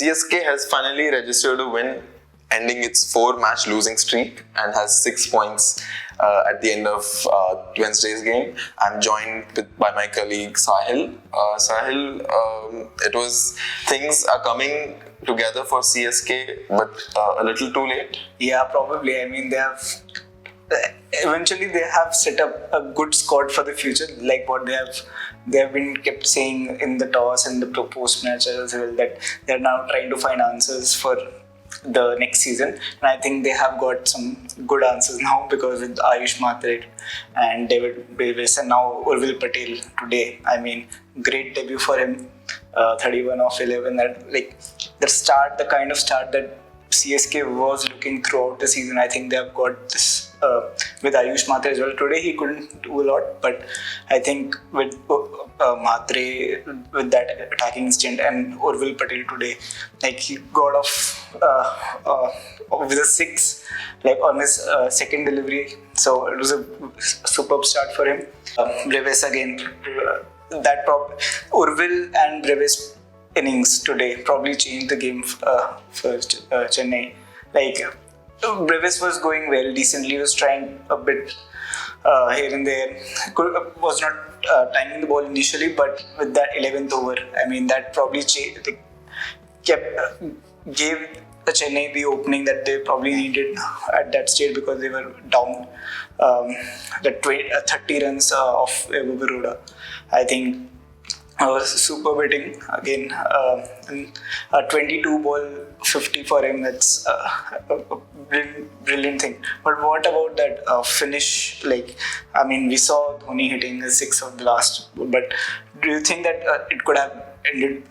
CSK has finally registered a win, ending its 4-match losing streak and has 6 points at the end of Wednesday's game. I'm joined by my colleague Sahil. Sahil, things are coming together for CSK, but a little too late. Yeah, probably. I mean, eventually they have set up a good squad for the future, like what they have been kept saying in the toss and the post match as well, that they are now trying to find answers for the next season, and I think they have got some good answers now, because with Ayush Matre and Dewald Brevis and now Urvil Patel today, I mean, great debut for him, 31 of 11. The kind of start that CSK was looking throughout the season. I think they have got this with Ayush Matre as well. Today he couldn't do a lot, but I think with Matre, with that attacking instinct, and Urvil Patel today, like, he got off with a 6, like on his second delivery. So it was a superb start for him. Brevis again, Urvil and Brevis innings today probably changed the game for Chennai. Like, Brevis was going well, decently, was trying a bit here and there. Was not timing the ball initially, but with that 11th over, I mean, that probably gave Chennai the opening that they probably needed at that stage, because they were down 30 runs of Baroda. I think super batting again, 22 ball 50 for him. That's a brilliant thing. But what about that finish? Like, I mean, we saw Dhoni hitting a 6 of the last, but do you think that it could have ended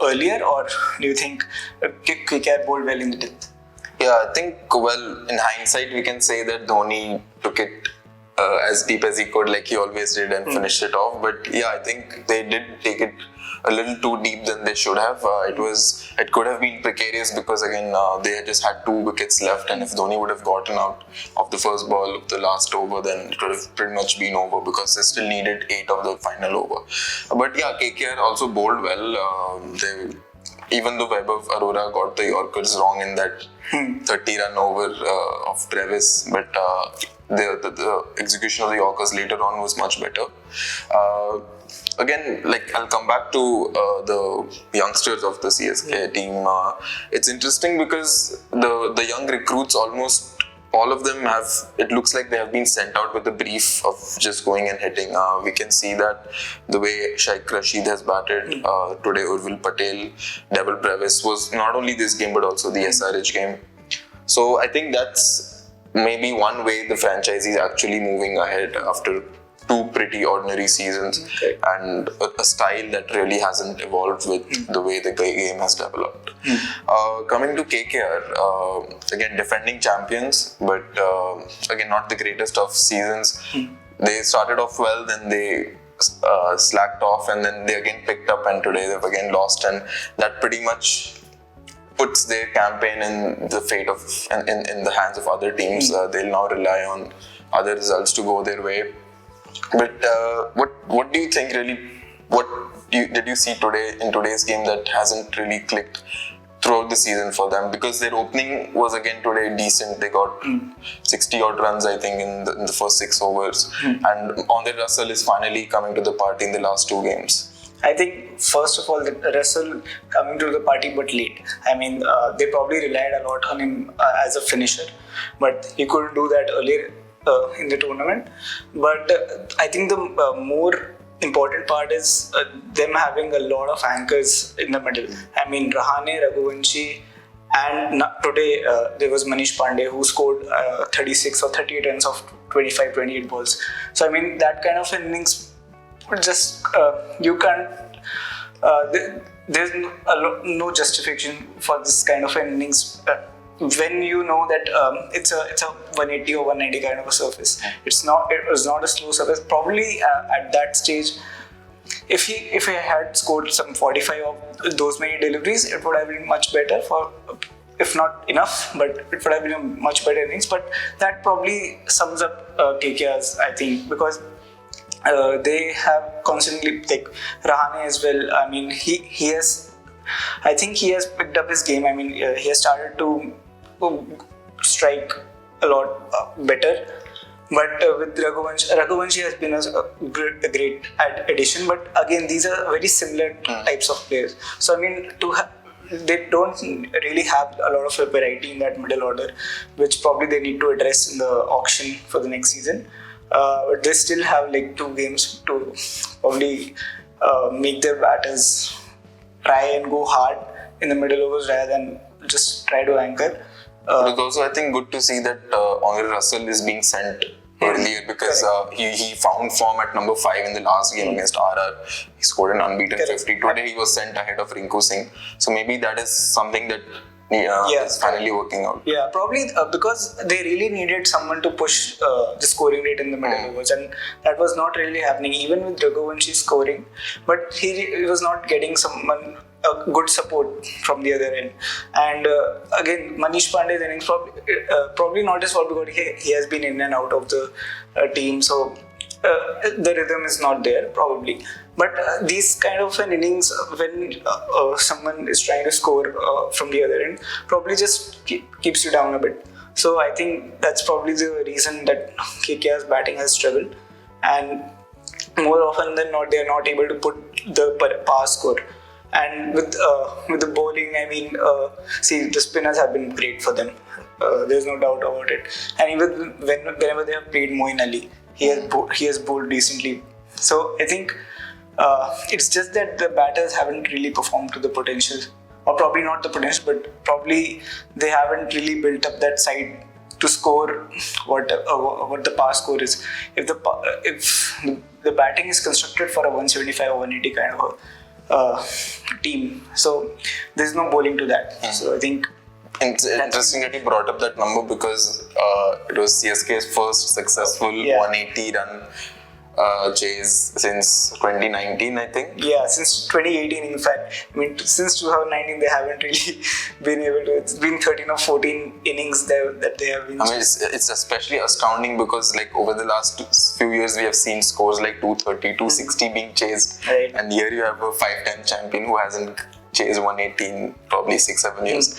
earlier, or do you think KKR bowled well in the 10th? Yeah, I think, well, in hindsight, we can say that Dhoni took it as deep as he could, like he always did, and finished it off. But yeah, I think they did take it a little too deep than they should have. It could have been precarious, because again, they had just had 2 wickets left, and if Dhoni would have gotten out of the first ball of the last over, then it would have pretty much been over, because they still needed 8 of the final over. But yeah, KKR also bowled well. Even though Vaibhav Arora got the Yorkers wrong in that 30-run over of Brevis, but the execution of the Yorkers later on was much better. Again, like, I'll come back to the youngsters of the CSK team. It's interesting because the young recruits, almost all of them it looks like they have been sent out with a brief of just going and hitting. We can see that the way Sheikh Rashid has batted today, Urvil Patel, Dewald Brevis was not only this game but also the SRH game. So I think that's maybe one way the franchise is actually moving ahead after 2 pretty ordinary seasons, and a style that really hasn't evolved with the way the game has developed. Coming to KKR, again, defending champions, but again, not the greatest of seasons. They started off well, then they slacked off, and then they again picked up, and today they've again lost, and that pretty much puts their campaign in the fate of in the hands of other teams. They'll now rely on other results to go their way. But what do you think really? Did you see in today's game that hasn't really clicked throughout the season for them? Because their opening was again today decent. They got 60 odd runs, I think, in the first 6 overs, and Andre Russell is finally coming to the party in the last 2 games. I think, first of all, Russell coming to the party but late. I mean, they probably relied a lot on him as a finisher, but he couldn't do that earlier in the tournament. But I think the more important part is them having a lot of anchors in the middle. I mean, Rahane, Raghuvanshi, and today there was Manish Pandey, who scored 36 or 38 runs of 28 balls. So I mean, that kind of innings, just you can't. There's no justification for this kind of innings. When you know that it's a 180 or 190 kind of a surface. It was not a slow surface. Probably at that stage, if he had scored some 45 of those many deliveries, it would have been much better, if not enough, but it would have been a much better innings. But that probably sums up KKR's, I think, because they have constantly, like Rahane as well. I mean, he has I think he has picked up his game. I mean, he has started to strike a lot better. But with Raghuvanshi has been a great addition. But again, these are very similar types of players. So I mean, they don't really have a lot of variety in that middle order, which probably they need to address in the auction for the next season. But they still have like 2 games to probably make their batters try and go hard in the middle overs rather than just try to anchor. But it's also, I think, good to see that Andre Russell is being sent earlier because he found form at number 5 in the last game against RR. He scored an unbeaten 50. Today he was sent ahead of Rinku Singh. So maybe that is something that is finally working out. Yeah, probably because they really needed someone to push the scoring rate in the middle overs, and that was not really happening even with Raghuvanshi scoring. But he was not getting someone good support from the other end. And again, Manish Pandey's innings probably not his fault because he has been in and out of the team, so the rhythm is not there probably. But these kind of an innings when someone is trying to score from the other end probably just keeps you down a bit. So I think that's probably the reason that KKR's batting has struggled, and more often than not they are not able to put the power score. And with the bowling, I mean, see, the spinners have been great for them. There's no doubt about it. And even whenever they have played Moeen Ali, he has bowled decently. So I think it's just that the batters haven't really performed to the potential, or probably not the potential, but probably they haven't really built up that side to score what the power score is. If the batting is constructed for a 175 or 180 kind of team, so there's no bowling to that. So I think it's interesting that you brought up that number because it was CSK's first successful 180 run chase since 2019, I think. Yeah, since 2018 in fact. I mean, since 2019 they haven't really been able to. It's been 13 or 14 innings that they have been. I mean, it's especially astounding because like over the last few years we have seen scores like 230, 260 being chased, right. And here you have a 5-time champion who hasn't chased 118 probably 6-7 years.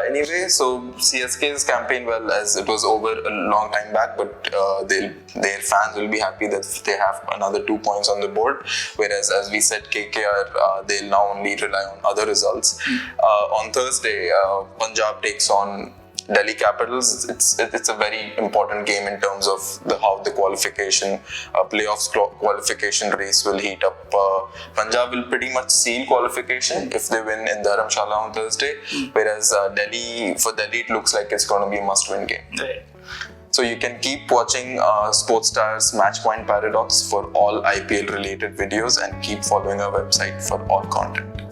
Anyway, so CSK's campaign, well, as it was over a long time back, but their fans will be happy that they have another 2 points on the board. Whereas, as we said, KKR, they'll now only rely on other results. On Thursday, Punjab takes on Delhi Capitals. It's a very important game in terms of how the qualification, playoffs qualification race will heat up. Punjab will pretty much seal qualification if they win in Dharamshala on Thursday, whereas for Delhi it looks like it's going to be a must-win game. Right. So you can keep watching Sportstar's Match Point Paradox for all IPL related videos and keep following our website for all content.